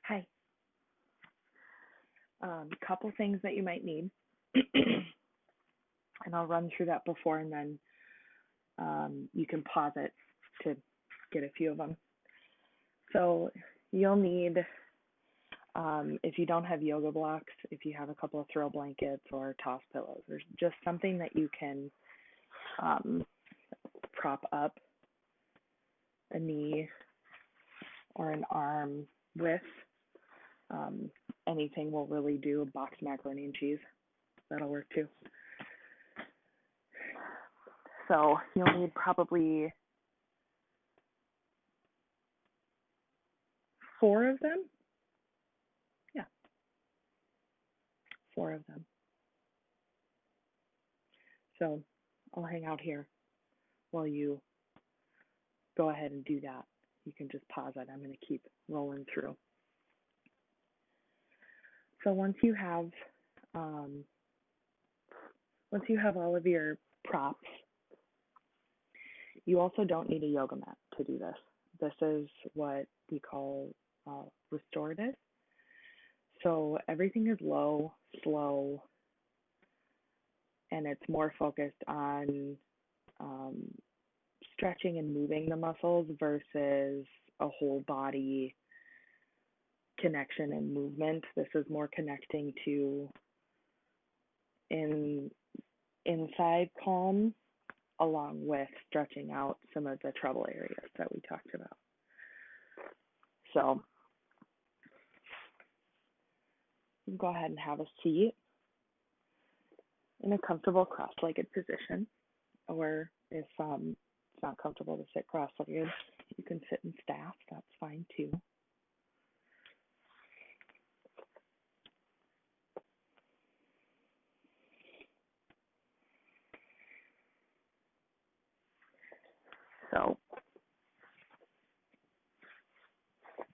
Hi. Couple things that you might need, and I'll run through that before, and then you can pause it to get a few of them. So you'll need, if you don't have yoga blocks, if you have a couple of throw blankets or toss pillows, or just something that you can um, prop up a knee or an arm with. Um, Anything will really do. Boxed macaroni and cheese, that'll work too. So you'll need probably 4 of them. Yeah, 4 of them. So I'll hang out here while you go ahead and do that. You can just pause it. I'm going to keep rolling through. So um, once you have all of your props, you also don't need a yoga mat to do this. This is what we call restorative. So everything is low, slow, and it's more focused on um, stretching and moving the muscles versus a whole body connection and movement. This is more connecting to inside calm along with stretching out some of the trouble areas that we talked about. So go ahead and have a seat in a comfortable cross-legged position, or if it's not comfortable to sit cross-legged, you can sit in staff. That's fine too. So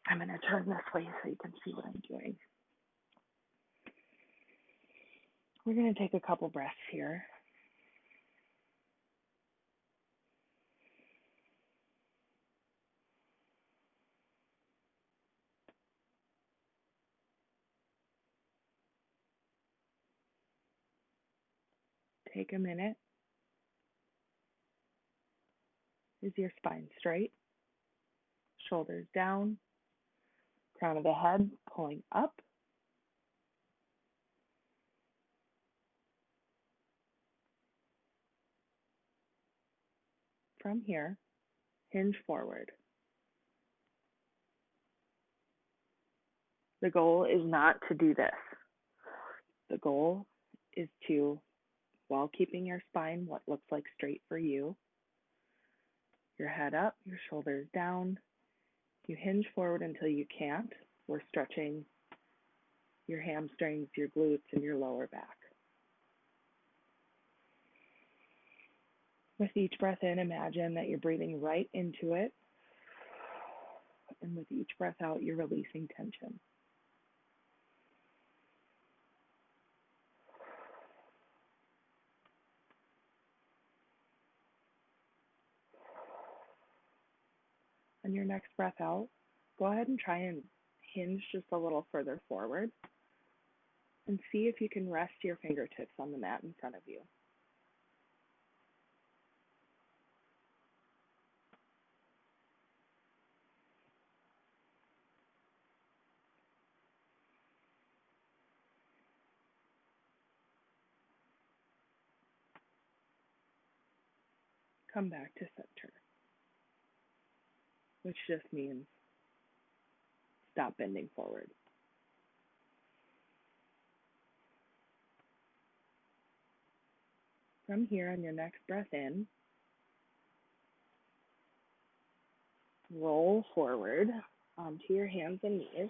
I'm going to turn this way so you can see what I'm doing. We're going to take a couple breaths here. Take a minute. Is your spine straight? Shoulders down. Crown of the head pulling up. From here, hinge forward. The goal is not to do this. The goal is to, while keeping your spine what looks like straight for you, your head up, your shoulders down, you hinge forward until you can't. We're stretching your hamstrings, your glutes, and your lower back. With each breath in, imagine that you're breathing right into it. And with each breath out, you're releasing tension. On your next breath out, go ahead and try and hinge just a little further forward and see if you can rest your fingertips on the mat in front of you. Come back to center, which just means stop bending forward. From here, on your next breath in, roll forward onto your hands and knees.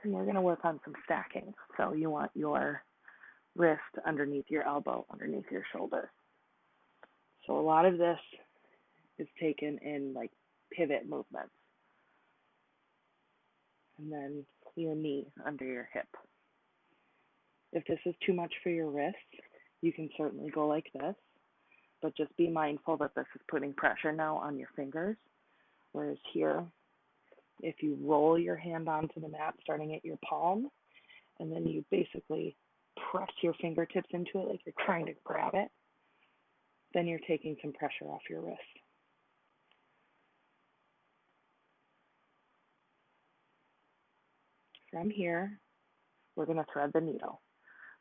And we're going to work on some stacking. So you want your wrist underneath your elbow, underneath your shoulder. So a lot of this is taken in like pivot movements. And then your knee under your hip. If this is too much for your wrist, you can certainly go like this. but just be mindful that this is putting pressure now on your fingers. Whereas here, if you roll your hand onto the mat starting at your palm, and then you basically press your fingertips into it like you're trying to grab it, then you're taking some pressure off your wrist. From here, we're going to thread the needle.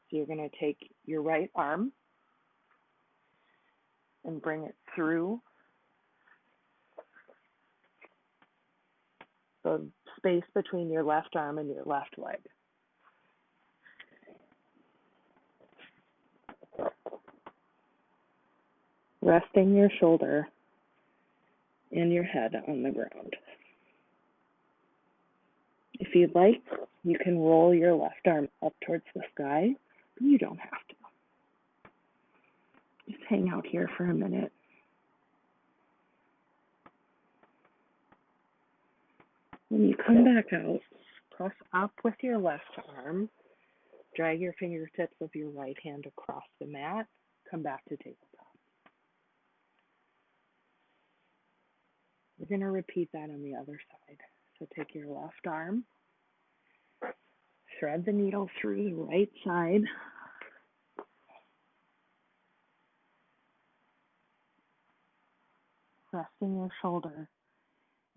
So you're going to take your right arm and bring it through the space between your left arm and your left leg. Resting your shoulder and your head on the ground. If you'd like, you can roll your left arm up towards the sky, but you don't have to. Just hang out here for a minute. When you come back out, press up with your left arm, drag your fingertips of your right hand across the mat, come back to tabletop. We're going to repeat that on the other side. So take your left arm, thread the needle through the right side, resting your shoulder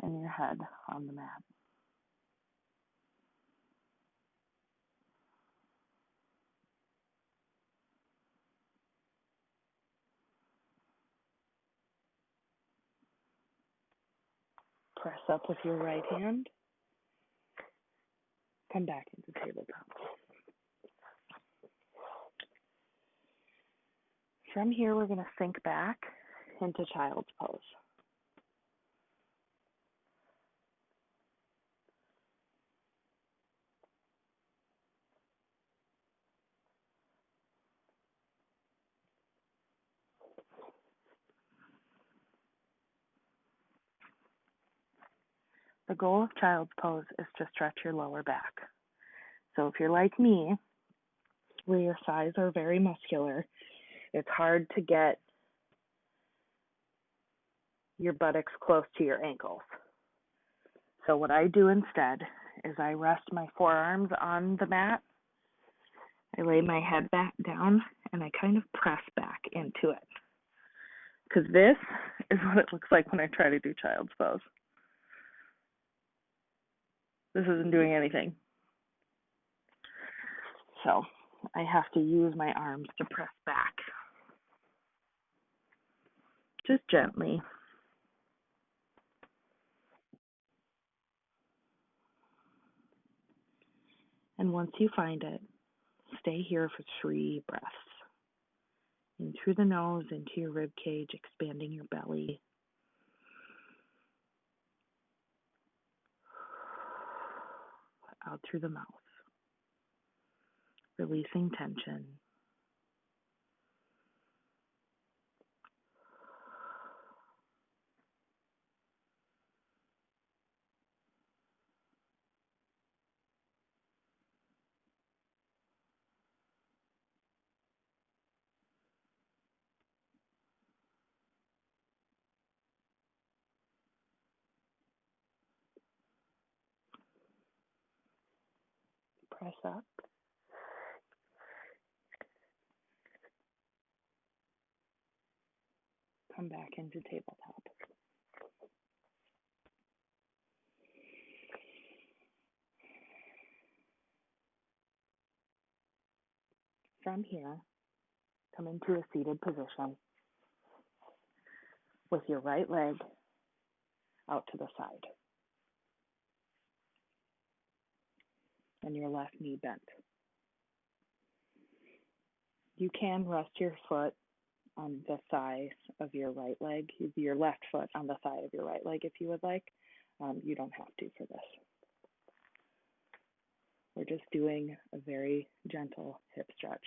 and your head on the mat. Press up with your right hand, come back into tabletop. From here, we're going to sink back into child's pose. The goal of child's pose is to stretch your lower back. So if you're like me, where your thighs are very muscular, it's hard to get your buttocks close to your ankles. So what I do instead is I rest my forearms on the mat, I lay my head back down, and I kind of press back into it. Because this is what it looks like when I try to do child's pose. This isn't doing anything. So I have to use my arms to press back. Just gently. And once you find it, stay here for 3 breaths. In through the nose, into your rib cage, expanding your belly. Out through the mouth, releasing tension. Press up. Come back into tabletop. From here, come into a seated position with your right leg out to the side and your left knee bent. You can rest your foot on the thigh of your right leg, your left foot on the thigh of your right leg if you would like. You don't have to for this. We're just doing a very gentle hip stretch.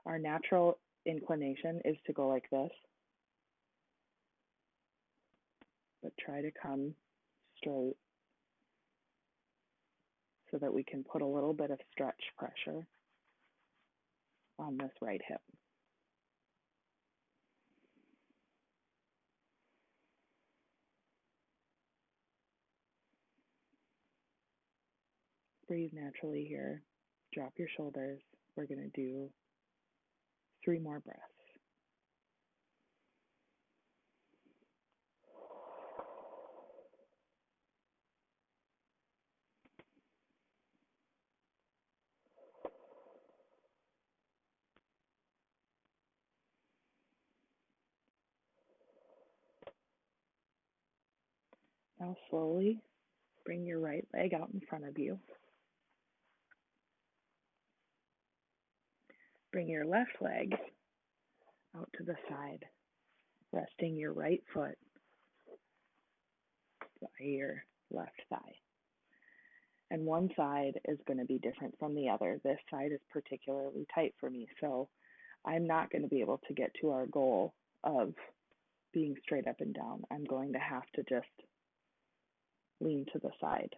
Our natural inclination is to go like this, but try to come straight so that we can put a little bit of stretch pressure on this right hip. breathe naturally here. Drop your shoulders. We're going to do 3 more breaths. Now slowly bring your right leg out in front of you. Bring your left leg out to the side, resting your right foot by your left thigh. And one side is going to be different from the other. This side is particularly tight for me, so I'm not going to be able to get to our goal of being straight up and down. I'm going to have to just lean to the side.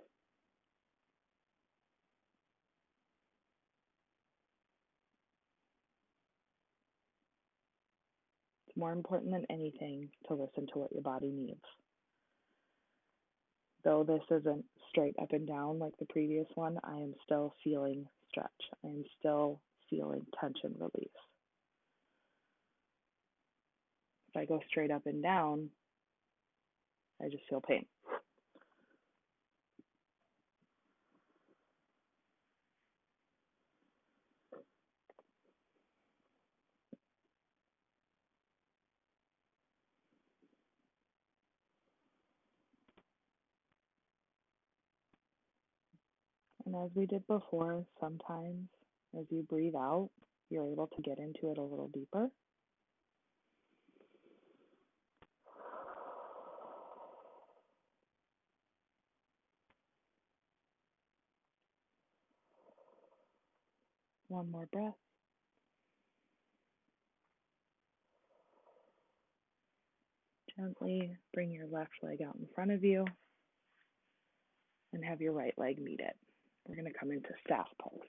It's more important than anything to listen to what your body needs. Though this isn't straight up and down like the previous one, I am still feeling stretch. I am still feeling tension release. If I go straight up and down, I just feel pain. And as we did before, sometimes as you breathe out, you're able to get into it a little deeper. One more breath. Gently bring your left leg out in front of you and have your right leg meet it. We're going to come into staff pose.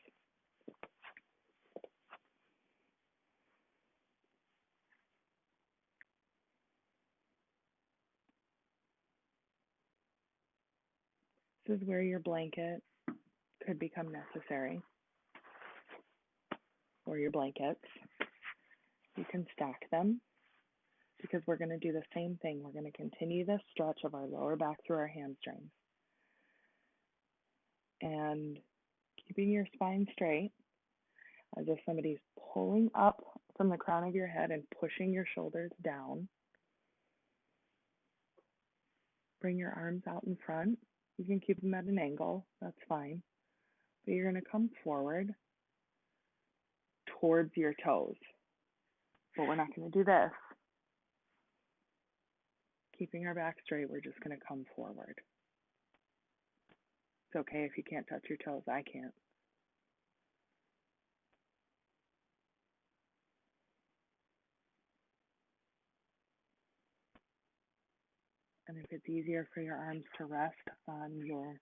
This is where your blanket could become necessary, or your blankets. You can stack them because we're going to do the same thing. We're going to continue this stretch of our lower back through our hamstrings. And keeping your spine straight, as if somebody's pulling up from the crown of your head and pushing your shoulders down. Bring your arms out in front. You can keep them at an angle, that's fine. But you're going to come forward towards your toes. But we're not going to do this. Keeping our back straight, we're just going to come forward. It's okay if you can't touch your toes, I can't. And if it's easier for your arms to rest on your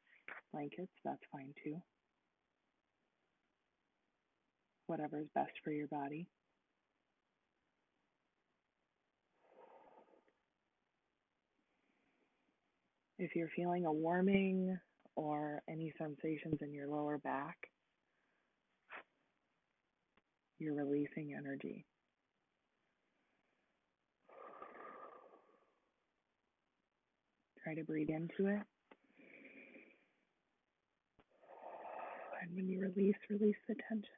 blankets, that's fine too. Whatever is best for your body. If you're feeling a warming or any sensations in your lower back, you're releasing energy. Try to breathe into it. And when you release the tension.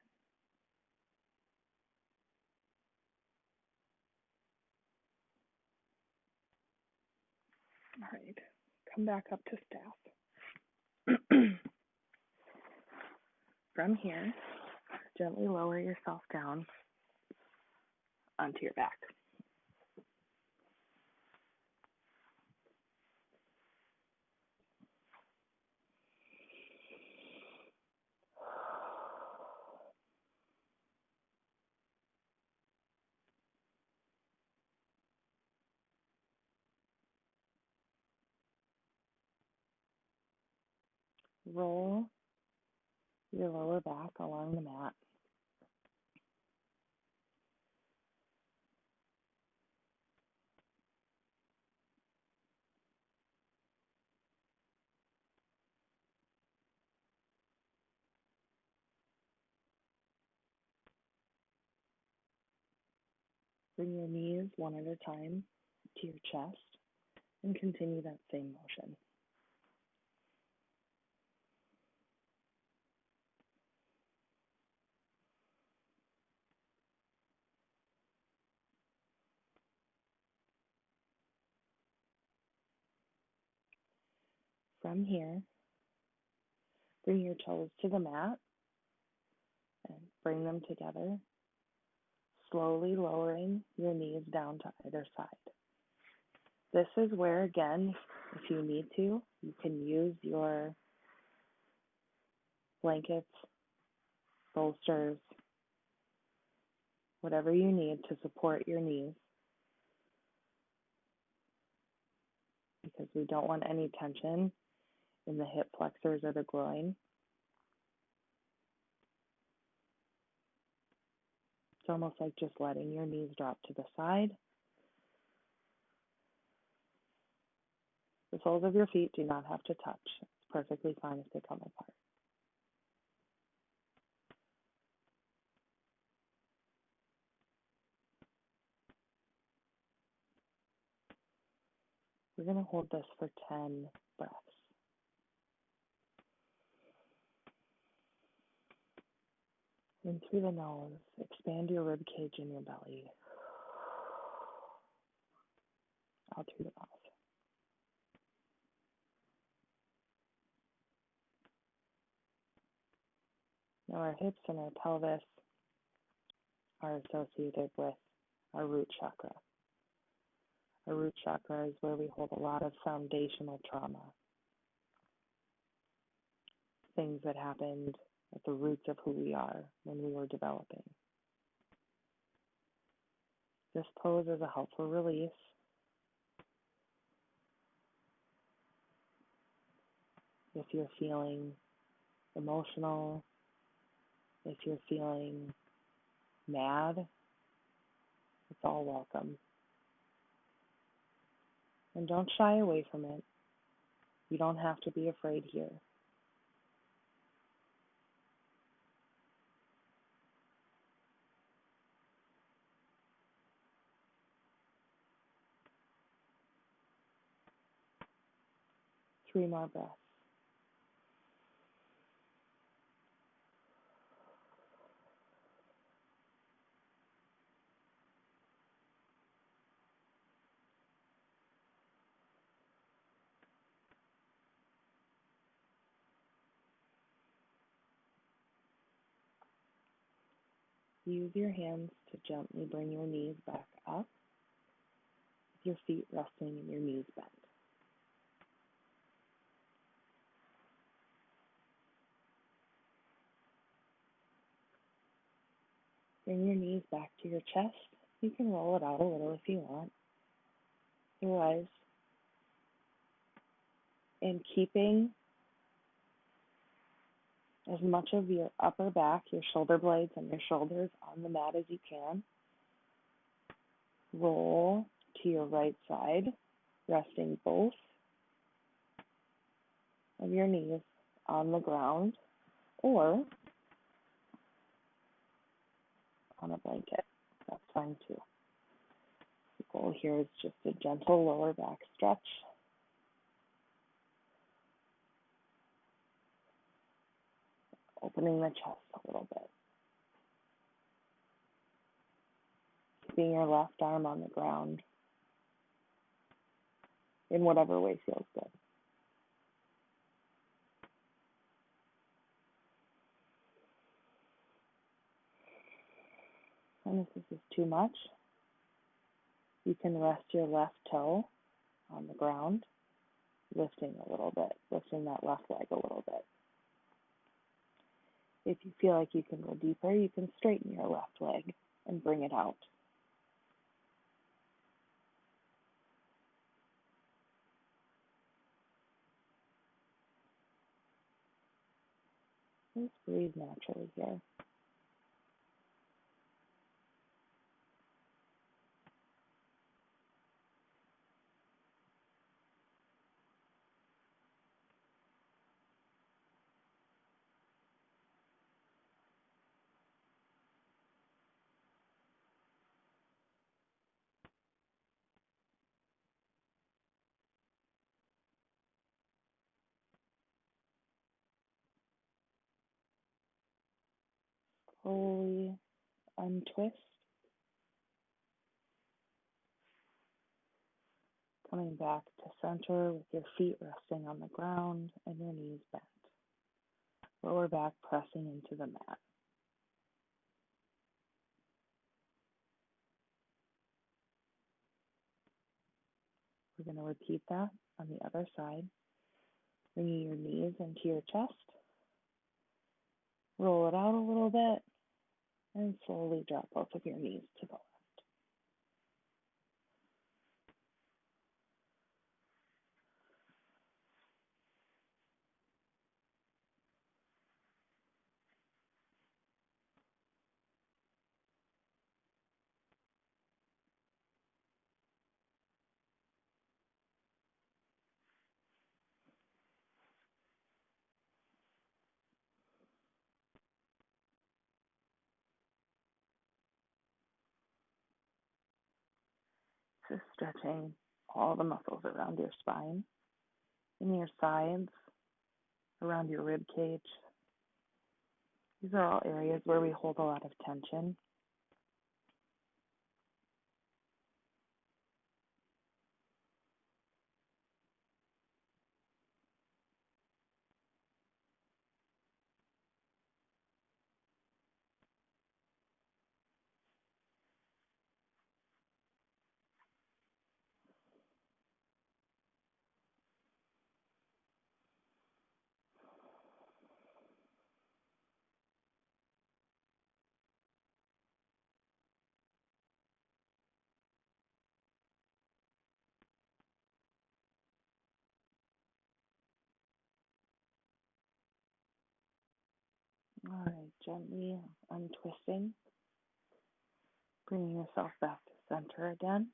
All right, come back up to staff. From here, gently lower yourself down onto your back. Roll your lower back along the mat. Bring your knees one at a time to your chest and continue that same motion. From here, bring your toes to the mat and bring them together, slowly lowering your knees down to either side. This is where, again, if you need to, you can use your blankets, bolsters, whatever you need to support your knees, because we don't want any tension in the hip flexors or the groin. It's almost like just letting your knees drop to the side. The soles of your feet do not have to touch. It's perfectly fine if they come apart. We're going to hold this for 10 breaths. In through the nose, expand your rib cage in your belly. Out through the mouth. Now our hips and our pelvis are associated with our root chakra. Our root chakra is where we hold a lot of foundational trauma. Things that happened at the roots of who we are when we were developing. This pose is a helpful release. If you're feeling emotional, if you're feeling mad, it's all welcome. And don't shy away from it. You don't have to be afraid here. Three more breaths. Use your hands to gently bring your knees back up, with your feet resting and your knees bent. Bring your knees back to your chest. You can roll it out a little if you want. Otherwise, and keeping as much of your upper back, your shoulder blades and your shoulders on the mat as you can. Roll to your right side, resting both of your knees on the ground or on a blanket. That's fine too. The goal here is just a gentle lower back stretch. Opening the chest a little bit. Keeping your left arm on the ground in whatever way feels good. And if this is too much, you can rest your left toe on the ground, lifting a little bit, lifting that left leg a little bit. If you feel like you can go deeper, you can straighten your left leg and bring it out. Just breathe naturally here. slowly untwist. Coming back to center with your feet resting on the ground and your knees bent. Lower back pressing into the mat. We're going to repeat that on the other side. Bringing your knees into your chest. Roll it out a little bit and slowly drop both of your knees to the left. Just stretching all the muscles around your spine, in your sides, around your rib cage. These are all areas where we hold a lot of tension. All right, gently untwisting, bringing yourself back to center again.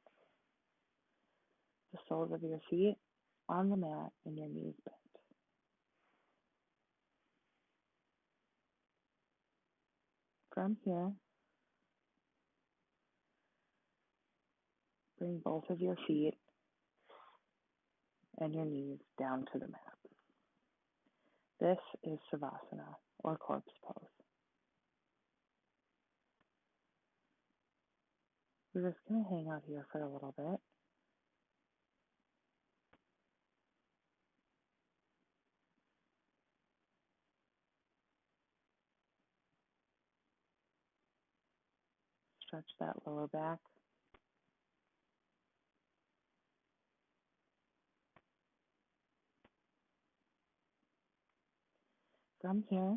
The soles of your feet on the mat and your knees bent. From here, bring both of your feet and your knees down to the mat. This is Savasana, or corpse pose. We're just going to hang out here for a little bit. Stretch that lower back. From here,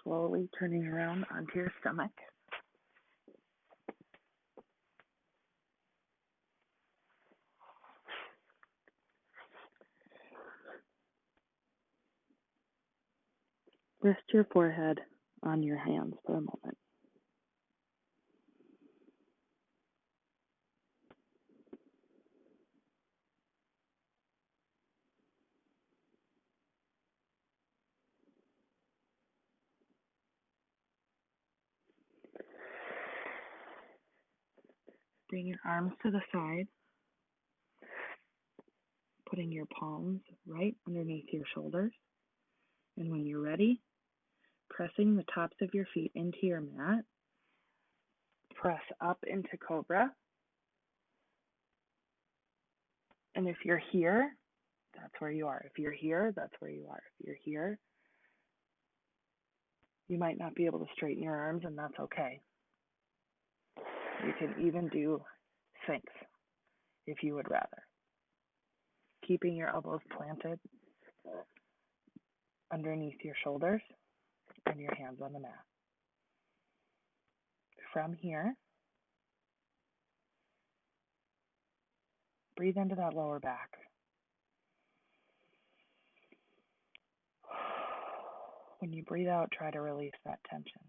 slowly turning around onto your stomach. Rest your forehead on your hands for a moment. Bring your arms to the side, putting your palms right underneath your shoulders. And when you're ready, pressing the tops of your feet into your mat, press up into Cobra. And if you're here, that's where you are. If you're here, that's where you are. If you're here, you might not be able to straighten your arms, and that's okay. You can even do Sphinx if you would rather. Keeping your elbows planted underneath your shoulders and your hands on the mat. From here, breathe into that lower back. When you breathe out, try to release that tension.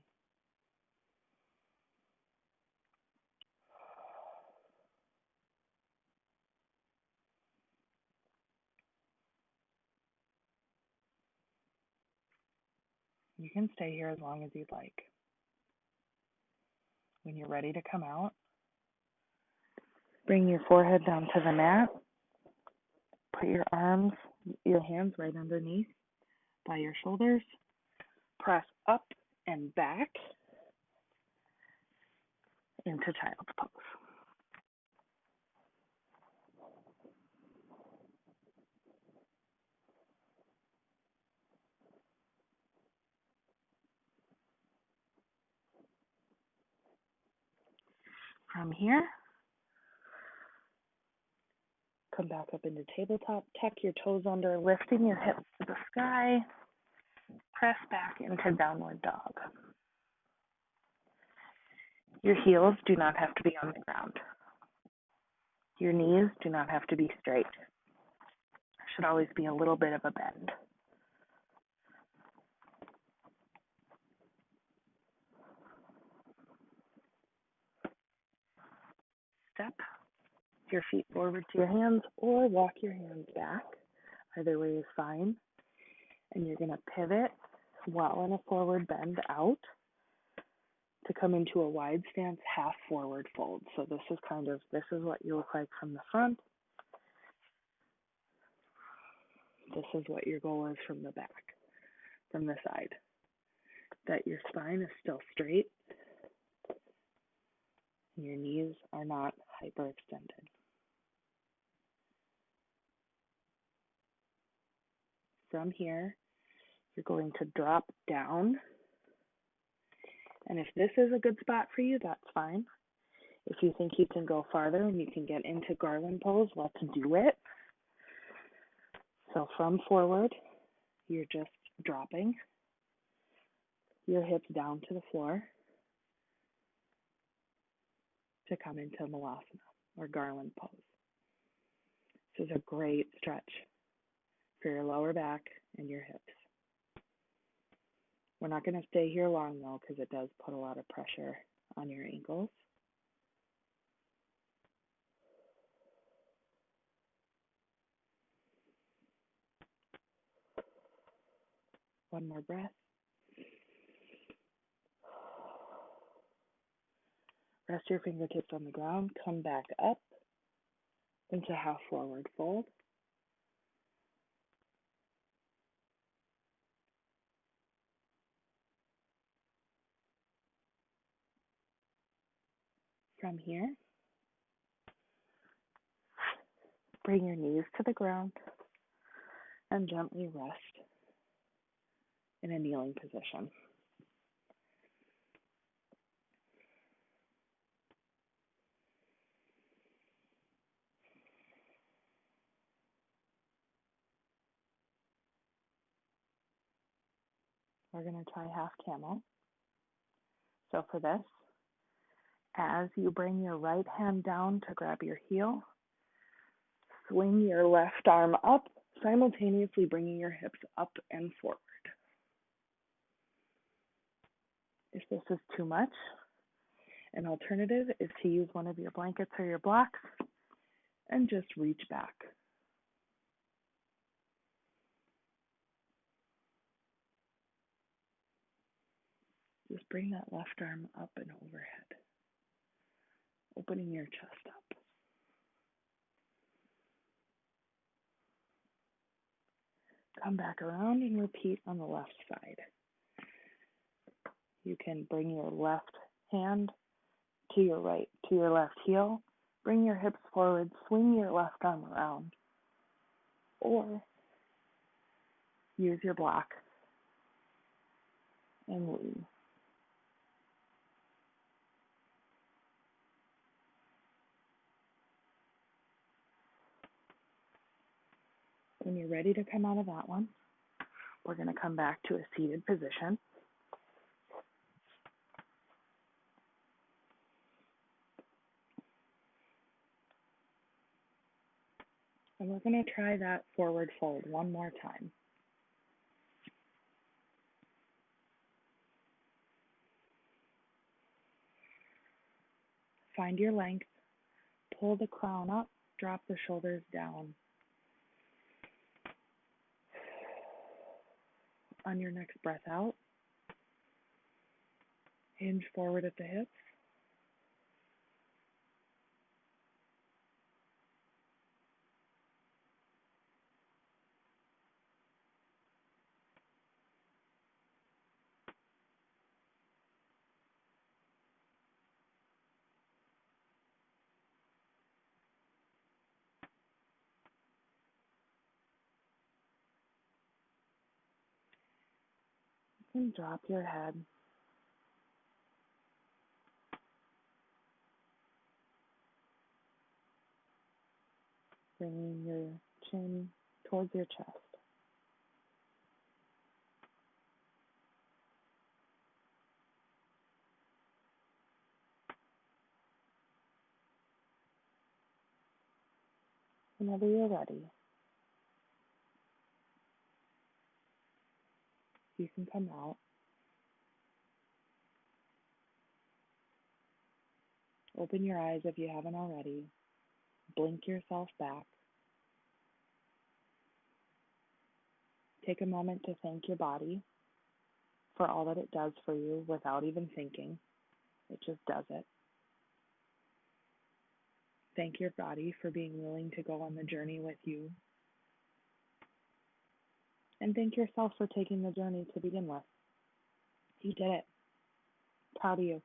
You can stay here as long as you'd like. When you're ready to come out, bring your forehead down to the mat. Put your arms, your hands right underneath by your shoulders. Press up and back into child's pose. From here, come back up into tabletop, tuck your toes under, lifting your hips to the sky, press back into downward dog. Your heels do not have to be on the ground. Your knees do not have to be straight. There should always be a little bit of a bend. Step your feet forward to your hands or walk your hands back. Either way is fine. And you're going to pivot while in a forward bend out to come into a wide stance half forward fold. So this is what you look like from the front. This is what your goal is from the back, from the side. That your spine is still straight and your knees are not hyperextended. From here, you're going to drop down. And if this is a good spot for you, that's fine. If you think you can go farther and you can get into garland pose, let's do it. So from forward, you're just dropping your hips down to the floor to come into Malasana or garland pose. This is a great stretch for your lower back and your hips. We're not going to stay here long though, because it does put a lot of pressure on your ankles. One more breath. Rest your fingertips on the ground. Come back up into half forward fold. From here, bring your knees to the ground and gently rest in a kneeling position. We're going to try half camel. So for this, as you bring your right hand down to grab your heel, swing your left arm up, simultaneously bringing your hips up and forward. If this is too much, an alternative is to use one of your blankets or your blocks and just reach back. Just bring that left arm up and overhead, opening your chest up. Come back around and repeat on the left side. You can bring your left hand to your right, to your left heel. Bring your hips forward, swing your left arm around. Or use your block and lean. When you're ready to come out of that one, we're going to come back to a seated position. And we're going to try that forward fold one more time. Find your length, pull the crown up, drop the shoulders down. On your next breath out, hinge forward at the hips. And drop your head. Bringing your chin towards your chest. Whenever you're ready, you can come out. Open your eyes if you haven't already. Blink yourself back. Take a moment to thank your body for all that it does for you without even thinking. It just does it. Thank your body for being willing to go on the journey with you. And thank yourself for taking the journey to begin with. You did it. Proud of you.